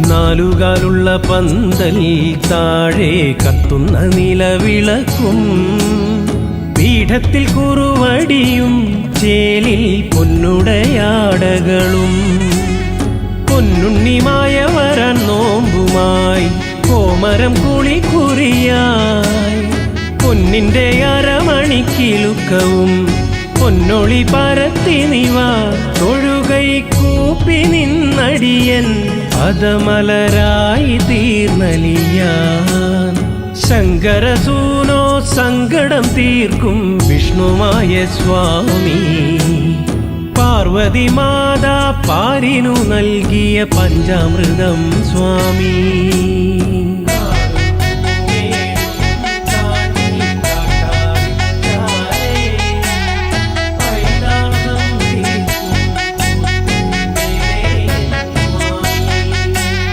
നാലുകാലുള്ള പന്തൽ താഴെ കത്തുന്ന നിലവിളക്കും പീഠത്തിൽ കുറുവടിയും ചേലിൽ പൊന്നുടയാടകളും പൊന്നുണ്ണിമായ വരാൻ നോമ്പുമായി കോമരം കുളിക്കുറിയായി പൊന്നിന്റെ അരമണിക്കിലുക്കവും പൊന്നൊളി പരത്തി നിവ തൊഴുകൈ കൂപ്പി നിന്നടിയൻ പദമലരായി തീർന്നലിയാൻ ശങ്കരസൂനോ സങ്കടം തീർക്കും വിഷ്ണുമായ സ്വാമി പാർവതി മാതാ പാരിനു നൽകിയ പഞ്ചാമൃതം സ്വാമി.